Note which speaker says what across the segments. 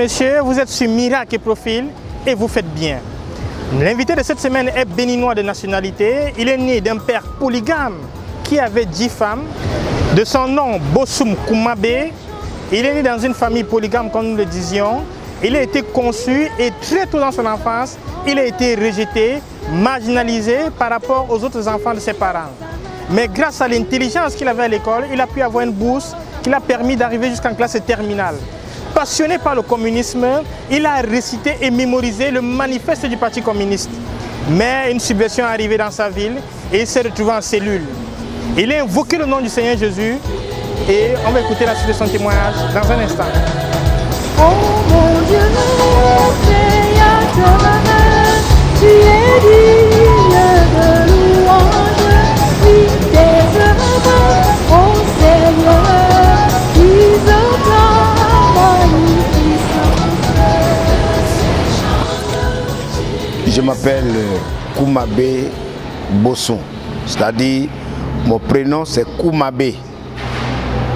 Speaker 1: Monsieur, vous êtes sur Miracle et Profil et vous faites bien. L'invité de cette semaine est béninois de nationalité. Il est né d'un père polygame qui avait 10 femmes. De son nom, Bosoum Koumabe. Il est né dans une famille polygame, comme nous le disions. Il a été conçu et très tôt dans son enfance, il a été rejeté, marginalisé par rapport aux autres enfants de ses parents. Mais grâce à l'intelligence qu'il avait à l'école, il a pu avoir une bourse qui l'a permis d'arriver jusqu'en classe terminale. Passionné par le communisme, il a récité et mémorisé le manifeste du Parti communiste. Mais une subversion est arrivée dans sa ville et il s'est retrouvé en cellule. Il a invoqué le nom du Seigneur Jésus et on va écouter la suite de son témoignage dans un instant.
Speaker 2: Oh mon Dieu, Créateur, tu es digne de louange, oui, tes œuvres, oh Seigneur, ils proclament magnificence.
Speaker 3: Je m'appelle Koumabe Bosoum, c'est-à-dire mon prénom c'est Koumabe,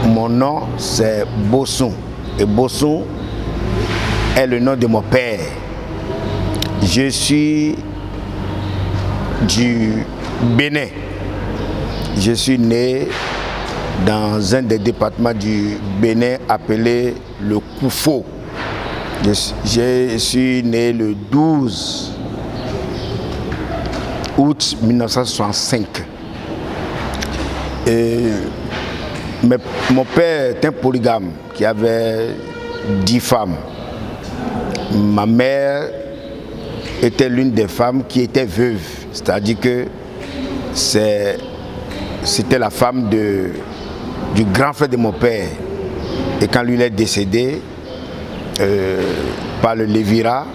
Speaker 3: mon nom c'est Bosoum et Bosoum est le nom de mon père. Je suis du Bénin. Je suis né dans un des départements du Bénin appelé le Koufo. Je suis né le 12 août 1965. Mon père est un polygame qui avait 10 femmes. Ma mère était l'une des femmes qui était veuve, c'est-à-dire que c'était la femme du grand frère de mon père. Et quand lui est décédé par le Lévira,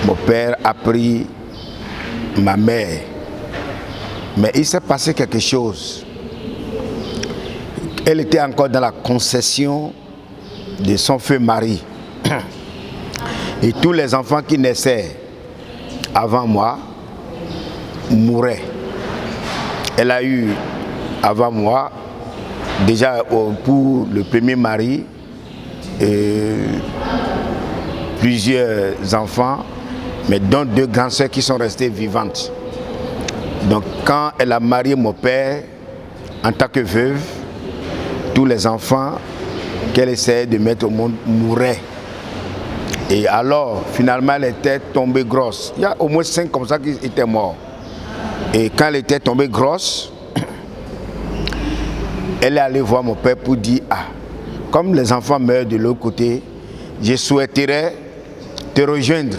Speaker 3: mon père a pris ma mère. Mais il s'est passé quelque chose. Elle était encore dans la concession de son feu mari. Et tous les enfants qui naissaient avant moi mouraient. Elle a eu avant moi, déjà pour le premier mari, plusieurs enfants, mais dont 2 grandes sœurs qui sont restées vivantes. Donc quand elle a marié mon père, en tant que veuve, tous les enfants qu'elle essayait de mettre au monde mouraient. Et alors, finalement, elle était tombée grosse. Il y a au moins 5 comme ça qui étaient morts. Et quand elle était tombée grosse, elle est allée voir mon père pour dire, ah, comme les enfants meurent de l'autre côté, je souhaiterais te rejoindre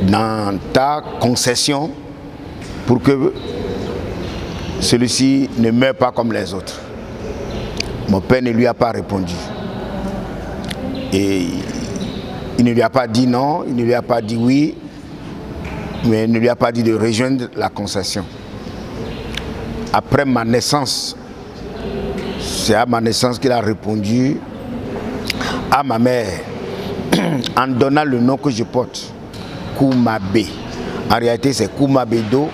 Speaker 3: dans ta concession pour que celui-ci ne meure pas comme les autres. Mon père ne lui a pas répondu. Et il ne lui a pas dit non, il ne lui a pas dit oui, mais il ne lui a pas dit de rejoindre la concession. Après ma naissance, c'est à ma naissance qu'il a répondu à ma mère en donnant le nom que je porte, Koumabe. En réalité, c'est Koumabedo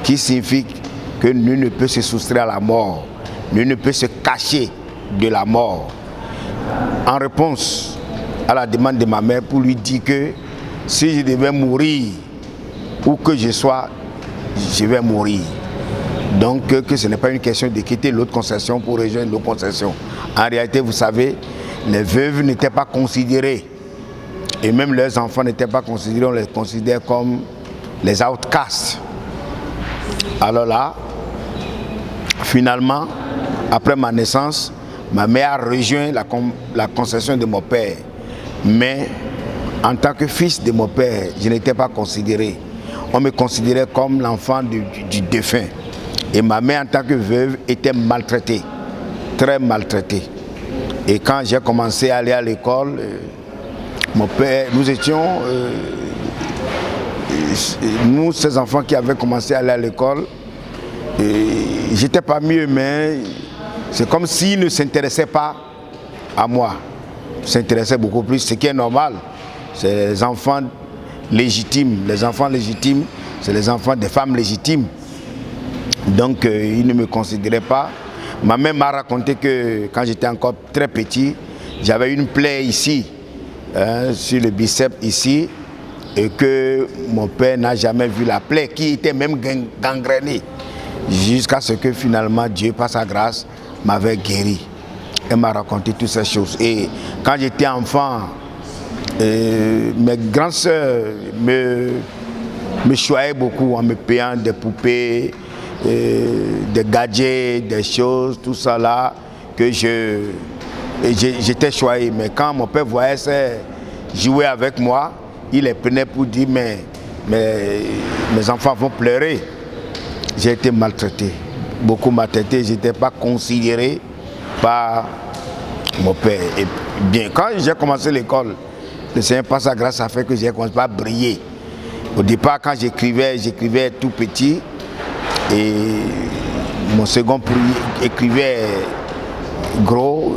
Speaker 3: qui signifie que nul ne peut se soustraire à la mort, nul ne peut se cacher de la mort. En réponse à la demande de ma mère pour lui dire que si je devais mourir, où que je sois, je vais mourir. Donc que ce n'est pas une question de quitter l'autre concession pour rejoindre l'autre concession. En réalité, vous savez, les veuves n'étaient pas considérées. Et même leurs enfants n'étaient pas considérés, on les considère comme les outcasts. Alors là, finalement, après ma naissance, ma mère a rejoint la concession de mon père. Mais en tant que fils de mon père, je n'étais pas considéré. On me considérait comme l'enfant du défunt. Et ma mère, en tant que veuve, était maltraitée, très maltraitée. Et quand j'ai commencé à aller à l'école, mon père, nous étions, nous ces enfants qui avaient commencé à aller à l'école, j'étais parmi eux, mais c'est comme s'ils ne s'intéressaient pas à moi. Ils s'intéressaient beaucoup plus, ce qui est normal. C'est les enfants légitimes. Les enfants légitimes, c'est les enfants des femmes légitimes. Donc ils ne me considéraient pas. Ma mère m'a raconté que quand j'étais encore très petit, j'avais une plaie ici. sur le biceps ici, et que mon père n'a jamais vu la plaie, qui était même gangrénée, jusqu'à ce que finalement Dieu, par sa grâce, m'avait guéri. Elle m'a raconté toutes ces choses. Et quand j'étais enfant, mes grandes sœurs me choyaient beaucoup en me payant des poupées, des gadgets, des choses, tout ça là, que j'étais choyé. Mais quand mon père voyait ça jouer avec moi, il les prenait pour dire mais mes enfants vont pleurer. J'ai été maltraité, beaucoup maltraité, je n'étais pas considéré par mon père. Et bien, quand j'ai commencé l'école, le Seigneur, par sa grâce, a fait que j'ai commencé à briller. Au départ, quand j'écrivais tout petit, et mon second écrivait gros,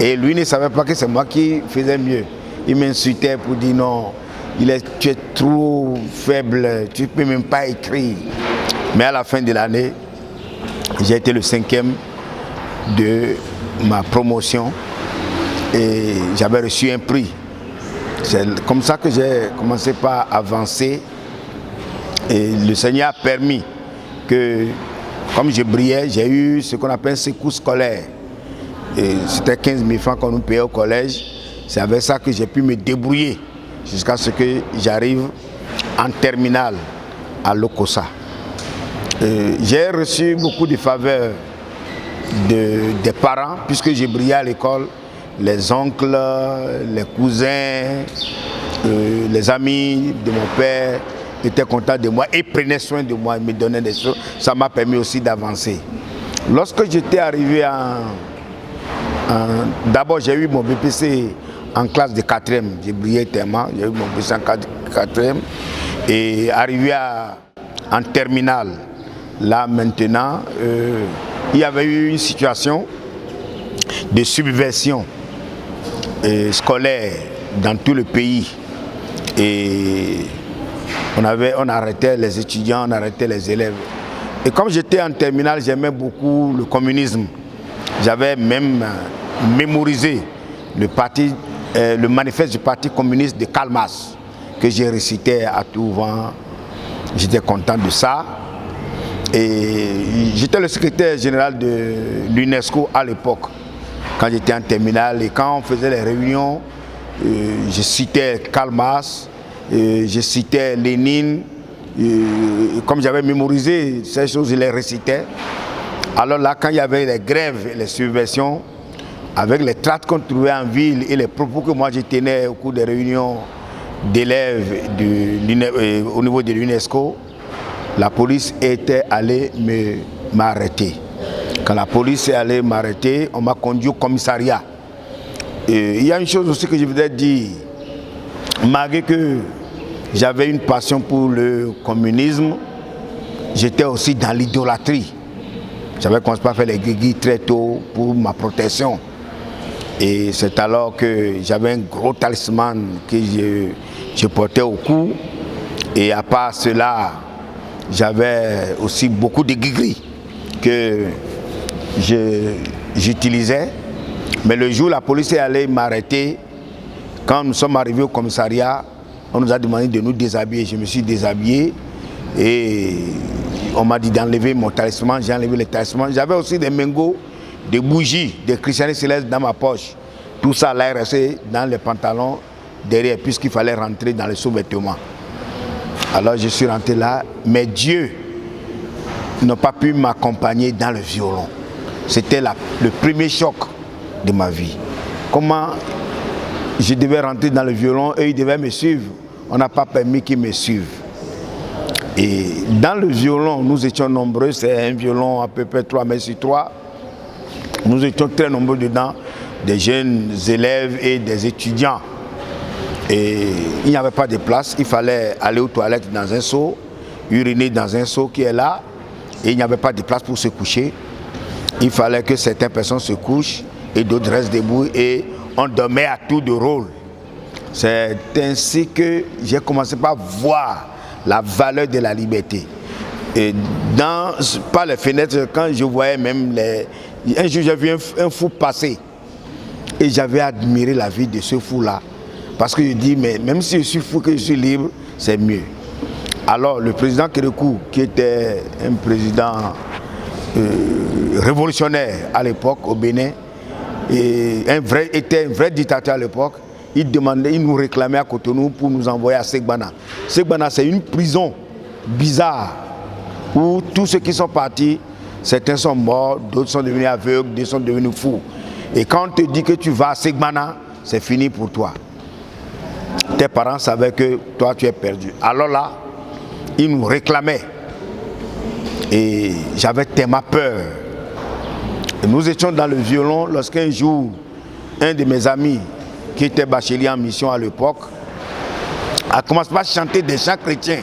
Speaker 3: et lui ne savait pas que c'est moi qui faisais mieux. Il m'insultait pour dire non, tu es trop faible, tu ne peux même pas écrire. Mais à la fin de l'année, j'ai été le 5e de ma promotion et j'avais reçu un prix. C'est comme ça que j'ai commencé par avancer et le Seigneur a permis que, comme je brillais, j'ai eu ce qu'on appelle un secours scolaire. C'était 15 000 francs qu'on nous payait au collège. C'est avec ça que j'ai pu me débrouiller jusqu'à ce que j'arrive en terminale à l'Okosa. J'ai reçu beaucoup de faveurs des parents puisque j'ai brillé à l'école. Les oncles, les cousins, les amis de mon père étaient contents de moi et prenaient soin de moi, me donnaient des choses. Ça m'a permis aussi d'avancer. Lorsque j'étais arrivé d'abord j'ai eu mon BPC en classe de 4e, j'ai brillé tellement, j'ai eu mon BPC en 4e et arrivé en terminale. Là maintenant, il y avait eu une situation de subversion scolaire dans tout le pays et on arrêtait les étudiants, on arrêtait les élèves. Et comme j'étais en terminale, j'aimais beaucoup le communisme. J'avais même mémorisé le manifeste du Parti communiste de Karl Marx que j'ai récité à tout vent. J'étais content de ça. Et j'étais le secrétaire général de l'UNESCO à l'époque, quand j'étais en terminale. Et quand on faisait les réunions, je citais Karl Marx, je citais Lénine. Comme j'avais mémorisé ces choses, je les récitais. Alors là, quand il y avait les grèves et les subversions, avec les tracts qu'on trouvait en ville et les propos que moi je tenais au cours des réunions d'élèves au niveau de l'UNESCO, la police était allée m'arrêter. Quand la police est allée m'arrêter, on m'a conduit au commissariat. Et il y a une chose aussi que je voudrais dire, malgré que j'avais une passion pour le communisme, j'étais aussi dans l'idolâtrie. J'avais commencé à faire les guiguis très tôt pour ma protection. Et c'est alors que j'avais un gros talisman que je portais au cou. Et à part cela, j'avais aussi beaucoup de guigris que j'utilisais. Mais le jour où la police est allée m'arrêter, quand nous sommes arrivés au commissariat, on nous a demandé de nous déshabiller. Je me suis déshabillé et on m'a dit d'enlever mon talisman. J'ai enlevé le talisman. J'avais aussi des mégots, des bougies, des christianistes célestes dans ma poche. Tout ça là est resté dans les pantalons derrière, puisqu'il fallait rentrer dans les sous-vêtements. Alors je suis rentré là, mais Dieu n'a pas pu m'accompagner dans le violon. C'était le premier choc de ma vie. Comment je devais rentrer dans le violon et ils devaient me suivre. On n'a pas permis qu'ils me suivent. Et dans le violon, nous étions nombreux, c'est un violon à peu près 3 mètres sur 3. Nous étions très nombreux dedans, des jeunes élèves et des étudiants. Et il n'y avait pas de place, il fallait aller aux toilettes dans un seau, uriner dans un seau qui est là, et il n'y avait pas de place pour se coucher. Il fallait que certaines personnes se couchent et d'autres restent debout et on dormait à tour de rôle. C'est ainsi que j'ai commencé par voir la valeur de la liberté. Et par les fenêtres, quand je voyais même un jour j'ai vu un fou passer et j'avais admiré la vie de ce fou-là Parce que je dis, mais même si je suis fou que je suis libre, c'est mieux. Alors le président Kérékou, qui était un président révolutionnaire à l'époque au Bénin, et était un vrai dictateur à l'époque, il nous réclamait à Cotonou pour nous envoyer à Segbana. Segbana, c'est une prison bizarre où tous ceux qui sont partis, certains sont morts, d'autres sont devenus aveugles, d'autres sont devenus fous. Et quand on te dit que tu vas à Segbana, c'est fini pour toi. Tes parents savaient que toi tu es perdu. Alors là, ils nous réclamaient. Et j'avais tellement peur. Et nous étions dans le violon lorsqu'un jour, un de mes amis, qui était bachelier en mission à l'époque, a commencé à chanter des chants chrétiens.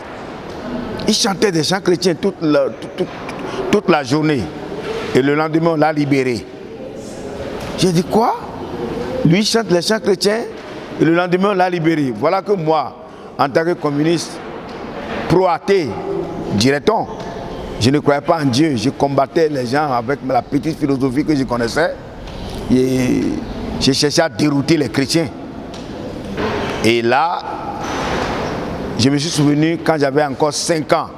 Speaker 3: Il chantait des chants chrétiens toute la journée. Et le lendemain, on l'a libéré. J'ai dit quoi? Lui il chante les chants chrétiens et le lendemain, on l'a libéré. Voilà que moi, en tant que communiste, pro-athée, dirait-on, je ne croyais pas en Dieu. Je combattais les gens avec la petite philosophie que je connaissais. Et je cherchais à dérouter les chrétiens. Et là, je me suis souvenu, quand j'avais encore 5 ans,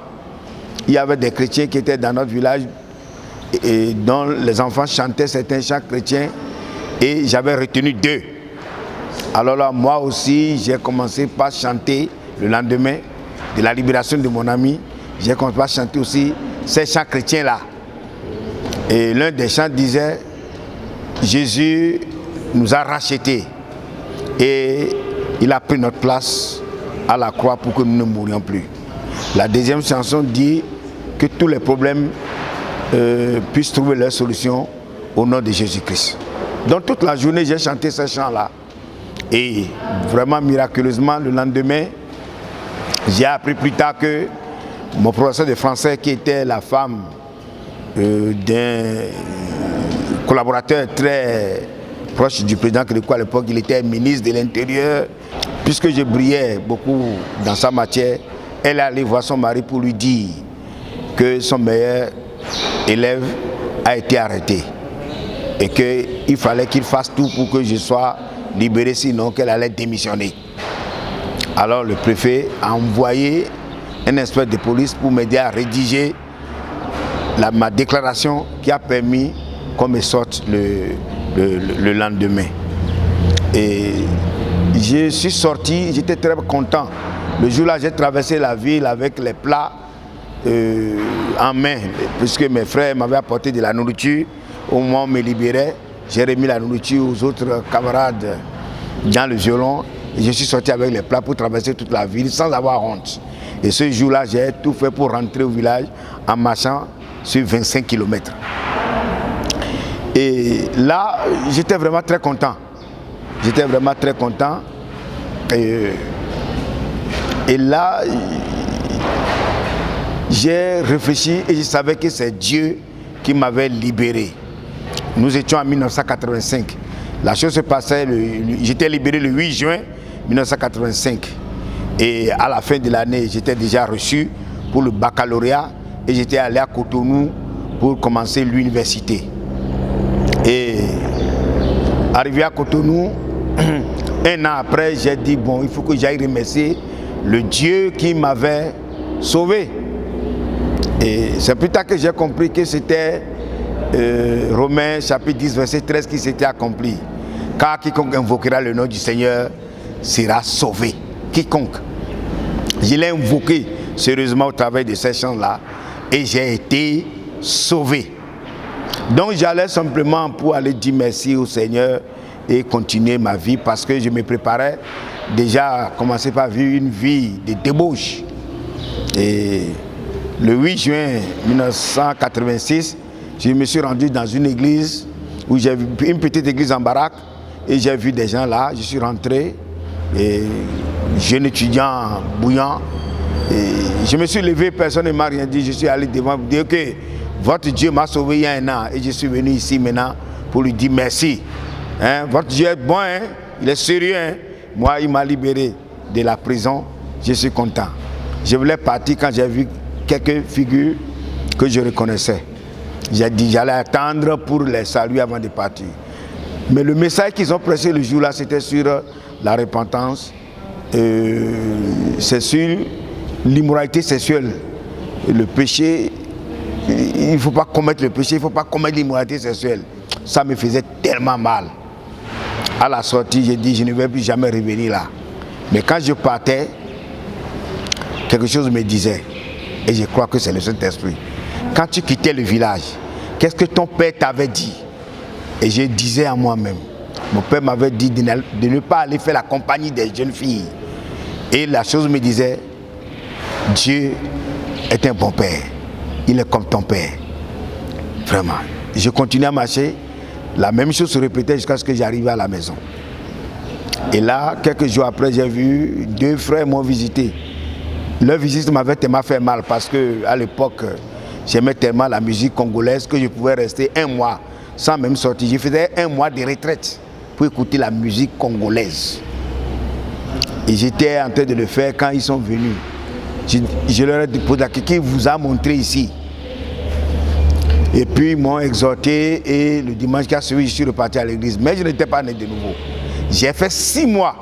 Speaker 3: il y avait des chrétiens qui étaient dans notre village et dont les enfants chantaient certains chants chrétiens et j'avais retenu 2. Alors là, moi aussi, j'ai commencé par chanter le lendemain de la libération de mon ami. J'ai commencé par chanter aussi ces chants chrétiens-là. Et l'un des chants disait, Jésus nous a rachetés et il a pris notre place à la croix pour que nous ne mourions plus. La deuxième chanson dit que tous les problèmes puissent trouver leur solution au nom de Jésus-Christ. Donc toute la journée, j'ai chanté ces chants-là. Et vraiment miraculeusement, le lendemain, j'ai appris plus tard que mon professeur de français, qui était la femme d'un collaborateur très proche du président Kérékou à l'époque, il était ministre de l'Intérieur. Puisque je brillais beaucoup dans sa matière, elle est allée voir son mari pour lui dire que son meilleur élève a été arrêté et qu'il fallait qu'il fasse tout pour que je sois libéré, sinon qu'elle allait démissionner. Alors le préfet a envoyé un inspecteur de police pour m'aider à rédiger ma déclaration qui a permis qu'on me sorte le lendemain. Et je suis sorti, j'étais très content. Le jour-là, j'ai traversé la ville avec les plats en main, puisque mes frères m'avaient apporté de la nourriture. Au moment où on me libérait, j'ai remis la nourriture aux autres camarades dans le violon. Et je suis sorti avec les plats pour traverser toute la ville sans avoir honte. Et ce jour-là, j'ai tout fait pour rentrer au village en marchant sur 25 km. Et là, j'étais vraiment très content. J'étais vraiment très content. Et là, j'ai réfléchi et je savais que c'est Dieu qui m'avait libéré. Nous étions en 1985. La chose se passait, j'étais libéré le 8 juin 1985. Et à la fin de l'année, j'étais déjà reçu pour le baccalauréat et j'étais allé à Cotonou pour commencer l'université. Et arrivé à Cotonou, un an après, j'ai dit, bon, il faut que j'aille remercier le Dieu qui m'avait sauvé. Et c'est plus tard que j'ai compris que c'était Romains chapitre 10, verset 13 qui s'était accompli. Car quiconque invoquera le nom du Seigneur sera sauvé. Quiconque. Je l'ai invoqué sérieusement au travail de ces chants-là et j'ai été sauvé. Donc j'allais simplement pour aller dire merci au Seigneur et continuer ma vie parce que je me préparais déjà à commencer par vivre une vie de débauche. Et le 8 juin 1986, je me suis rendu dans une église où j'ai vu une petite église en baraque et j'ai vu des gens là. Je suis rentré, et jeune étudiant bouillant. Et je me suis levé, personne ne m'a rien dit. Je suis allé devant pour dire que votre Dieu m'a sauvé il y a un an et je suis venu ici maintenant pour lui dire merci. Hein? Votre Dieu est bon, hein? Il est sérieux. Hein? Moi, il m'a libéré de la prison. Je suis content. Je voulais partir quand j'ai vu quelques figures que je reconnaissais. J'ai dit j'allais attendre pour les saluer avant de partir. Mais le message qu'ils ont prêché le jour-là, c'était sur la repentance, c'est sur l'immoralité sexuelle. Le péché, il ne faut pas commettre le péché, il ne faut pas commettre l'immoralité sexuelle. Ça me faisait tellement mal. À la sortie, j'ai dit, je ne vais plus jamais revenir là. Mais quand je partais, quelque chose me disait, et je crois que c'est le Saint-Esprit. Quand tu quittais le village, qu'est-ce que ton père t'avait dit? Et je disais à moi-même, mon père m'avait dit de ne pas aller faire la compagnie des jeunes filles. Et la chose me disait, Dieu est un bon père. Il est comme ton père. Vraiment. Je continuais à marcher. La même chose se répétait jusqu'à ce que j'arrive à la maison. Et là, quelques jours après, j'ai vu 2 frères m'ont visité. Leur visite m'avait tellement fait mal parce qu'à l'époque, j'aimais tellement la musique congolaise que je pouvais rester 1 mois sans même sortir. Je faisais 1 mois de retraite pour écouter la musique congolaise. Et j'étais en train de le faire quand ils sont venus. Je leur ai posé la question, qui vous a montré ici? Et puis ils m'ont exhorté et le dimanche qui a suivi, je suis reparti à l'église. Mais je n'étais pas né de nouveau. J'ai fait 6 mois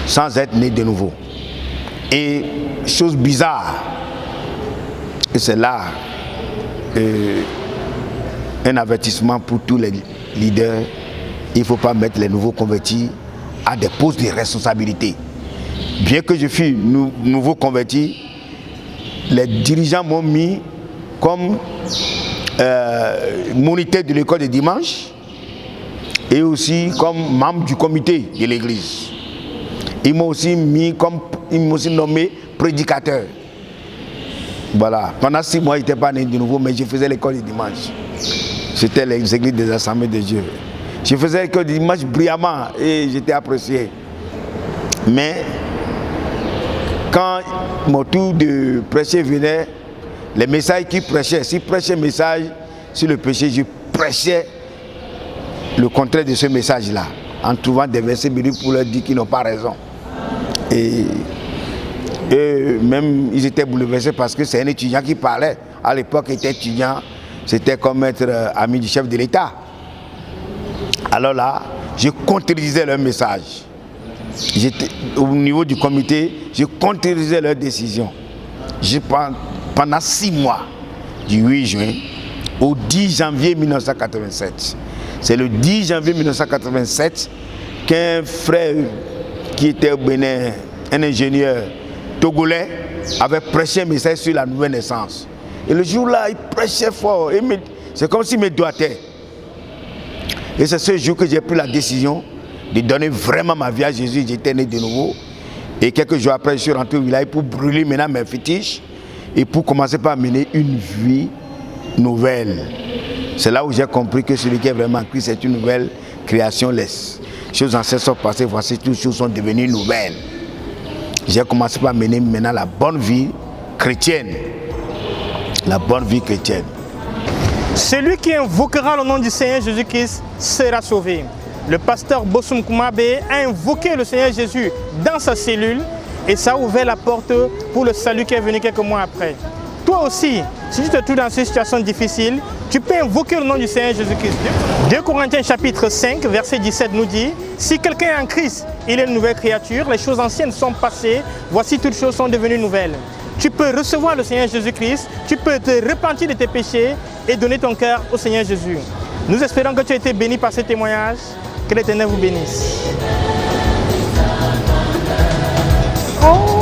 Speaker 3: sans être né de nouveau. Et chose bizarre, et c'est là un avertissement pour tous les leaders, il ne faut pas mettre les nouveaux convertis à des postes de responsabilité. Bien que je fus nouveau converti, les dirigeants m'ont mis comme moniteur de l'école de dimanche et aussi comme membre du comité de l'église. Ils m'ont aussi nommé prédicateur. Voilà. Pendant 6 mois, je n'étais pas né de nouveau, mais je faisais l'école du dimanche. C'était les églises des assemblées de Dieu. Je faisais l'école du dimanche brillamment et j'étais apprécié. Mais quand mon tour de prêcher venait, les messages qu'ils prêchaient, s'ils prêchaient un message sur le péché, je prêchais le contraire de ce message-là, en trouvant des versets bibliques pour leur dire qu'ils n'ont pas raison. Et même ils étaient bouleversés parce que c'est un étudiant qui parlait. À l'époque, il était étudiant, c'était comme être ami du chef de l'État. Alors là, je contredisais leur message. Au niveau du comité, je contredisais leurs décisions. Pendant 6 mois, du 8 juin au 10 janvier 1987. C'est le 10 janvier 1987 qu'un frère qui était au Bénin, un ingénieur togolais, avait prêché un message sur la nouvelle naissance. Et le jour-là, il prêchait fort. C'est comme s'il me doigtait. Et c'est ce jour que j'ai pris la décision de donner vraiment ma vie à Jésus. J'étais né de nouveau. Et quelques jours après, je suis rentré au village pour brûler maintenant mes fétiches et pour commencer par mener une vie nouvelle. C'est là où j'ai compris que celui qui est vraiment Christ, c'est une nouvelle création. Les choses anciennes sont passées, voici toutes choses sont devenues nouvelles. J'ai commencé par mener maintenant la bonne vie chrétienne. La bonne vie chrétienne.
Speaker 1: Celui qui invoquera le nom du Seigneur Jésus-Christ sera sauvé. Le pasteur Bossum Kumabe a invoqué le Seigneur Jésus dans sa cellule et ça a ouvert la porte pour le salut qui est venu quelques mois après. Toi aussi, si tu te trouves dans cette situation difficile, tu peux invoquer le nom du Seigneur Jésus-Christ. 2 Corinthiens chapitre 5, verset 17 nous dit, si quelqu'un est en Christ, il est une nouvelle créature, les choses anciennes sont passées, voici toutes choses sont devenues nouvelles. Tu peux recevoir le Seigneur Jésus-Christ, tu peux te repentir de tes péchés et donner ton cœur au Seigneur Jésus. Nous espérons que tu as été béni par ce témoignage. Que l'Éternel vous bénisse.
Speaker 2: Oh.